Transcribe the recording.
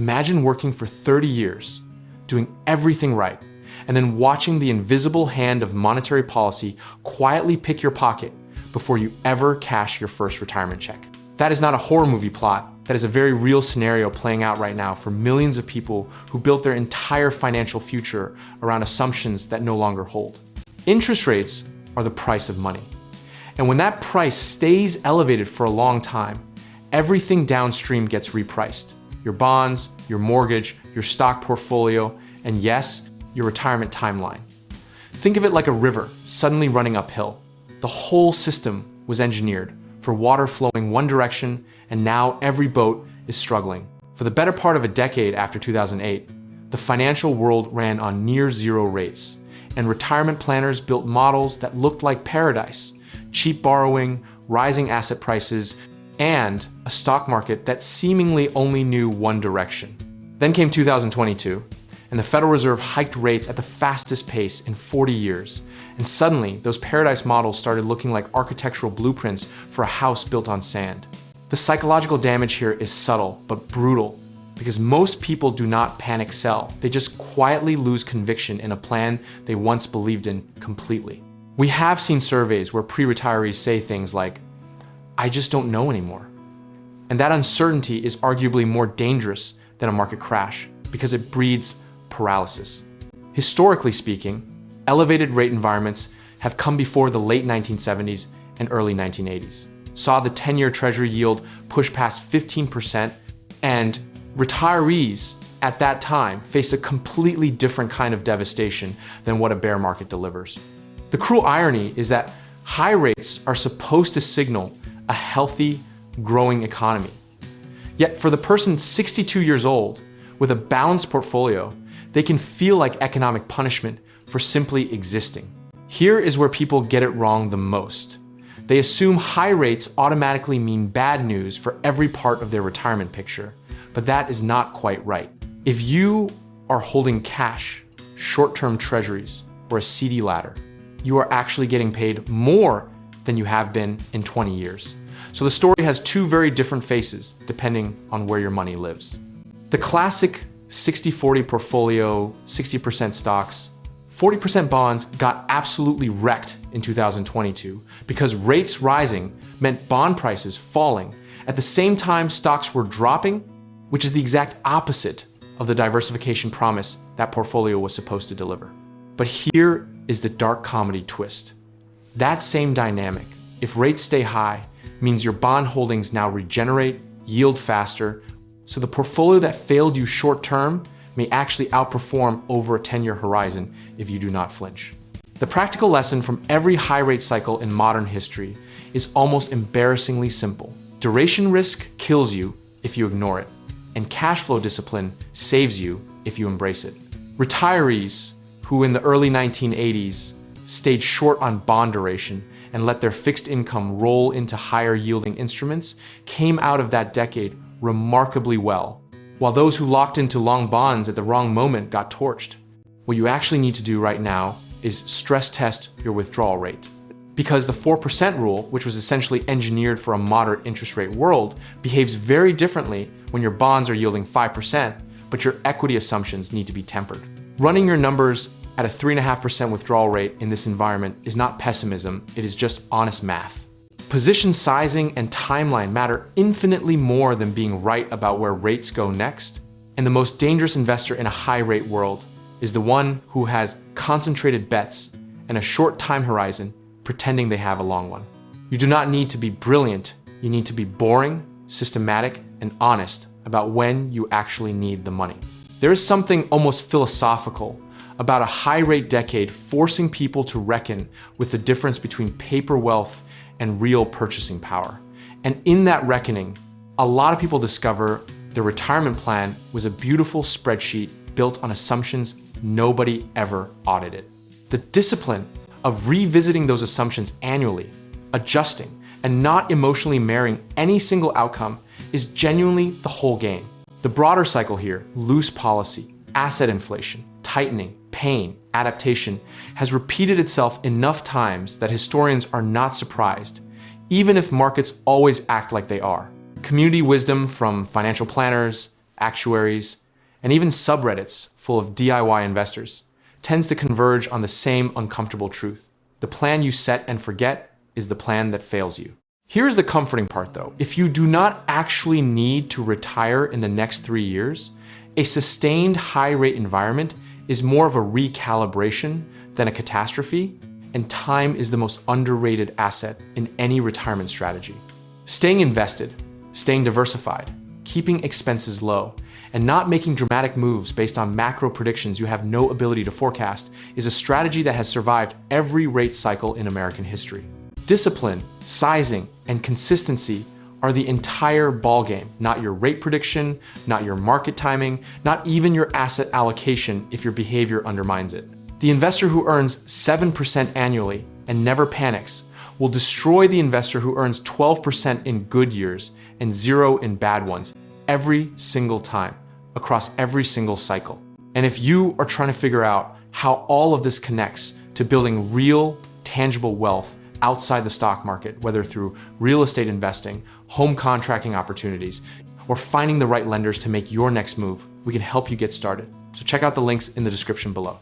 Imagine working for 30 years, doing everything right, and then watching the invisible hand of monetary policy quietly pick your pocket before you ever cash your first retirement check. That is not a horror movie plot. That is a very real scenario playing out right now for millions of people who built their entire financial future around assumptions that no longer hold. Interest rates are the price of money. And when that price stays elevated for a long time, everything downstream gets repriced. Your bonds, your mortgage, your stock portfolio, and yes, your retirement timeline. Think of it like a river suddenly running uphill. The whole system was engineered for water flowing one direction, and now every boat is struggling. For the better part of a decade after 2008, the financial world ran on near zero rates, and retirement planners built models that looked like paradise: cheap borrowing, rising asset prices, and a stock market that seemingly only knew one direction. Then came 2022, and the Federal Reserve hiked rates at the fastest pace in 40 years. And suddenly, those paradise models started looking like architectural blueprints for a house built on sand. The psychological damage here is subtle but brutal, because most people do not panic sell. They just quietly lose conviction in a plan they once believed in completely. We have seen surveys where pre-retirees say things like, "I just don't know anymore." And that uncertainty is arguably more dangerous than a market crash because it breeds paralysis. Historically speaking, elevated rate environments have come before the late 1970s and early 1980s. Saw the 10-year Treasury yield push past 15%, and retirees at that time faced a completely different kind of devastation than what a bear market delivers. The cruel irony is that high rates are supposed to signal a healthy, growing economy. Yet for the person 62 years old with a balanced portfolio, they can feel like economic punishment for simply existing. Here is where people get it wrong the most. They assume high rates automatically mean bad news for every part of their retirement picture, but that is not quite right. If you are holding cash, short-term treasuries, or a CD ladder, you are actually getting paid more than you have been in 20 years. So the story has two very different faces depending on where your money lives. The classic 60-40 portfolio, 60% stocks, 40% bonds got absolutely wrecked in 2022 because rates rising meant bond prices falling. At the same time, stocks were dropping, which is the exact opposite of the diversification promise that portfolio was supposed to deliver. But here is the dark comedy twist. That same dynamic, if rates stay high, means your bond holdings now regenerate, yield faster, so the portfolio that failed you short term may actually outperform over a 10-year horizon if you do not flinch. The practical lesson from every high rate cycle in modern history is almost embarrassingly simple. Duration risk kills you if you ignore it, and cash flow discipline saves you if you embrace it. Retirees who in the early 1980s stayed short on bond duration and let their fixed income roll into higher yielding instruments came out of that decade remarkably well, while those who locked into long bonds at the wrong moment got torched. What you actually need to do right now is stress test your withdrawal rate. Because the 4% rule, which was essentially engineered for a moderate interest rate world, behaves very differently when your bonds are yielding 5%, but your equity assumptions need to be tempered. Running your numbers at a 3.5% withdrawal rate in this environment is not pessimism, it is just honest math. Position sizing and timeline matter infinitely more than being right about where rates go next. And the most dangerous investor in a high rate world is the one who has concentrated bets and a short time horizon pretending they have a long one. You do not need to be brilliant, you need to be boring, systematic, and honest about when you actually need the money. There is something almost philosophical about a high rate decade forcing people to reckon with the difference between paper wealth and real purchasing power. And in that reckoning, a lot of people discover their retirement plan was a beautiful spreadsheet built on assumptions nobody ever audited. The discipline of revisiting those assumptions annually, adjusting, and not emotionally marrying any single outcome is genuinely the whole game. The broader cycle here, loose policy, asset inflation, tightening, pain, adaptation, has repeated itself enough times that historians are not surprised, even if markets always act like they are. Community wisdom from financial planners, actuaries, and even subreddits full of DIY investors tends to converge on the same uncomfortable truth. The plan you set and forget is the plan that fails you. Here's the comforting part though. If you do not actually need to retire in the next 3 years, a sustained high rate environment is more of a recalibration than a catastrophe, and time is the most underrated asset in any retirement strategy. Staying invested, staying diversified, keeping expenses low, and not making dramatic moves based on macro predictions you have no ability to forecast is a strategy that has survived every rate cycle in American history. Discipline, sizing, and consistency are the entire ballgame, not your rate prediction, not your market timing, not even your asset allocation if your behavior undermines it. The investor who earns 7% annually and never panics will destroy the investor who earns 12% in good years and 0 in bad ones every single time, across every single cycle. And if you are trying to figure out how all of this connects to building real, tangible wealth outside the stock market, whether through real estate investing, home contracting opportunities, or finding the right lenders to make your next move, we can help you get started. So check out the links in the description below.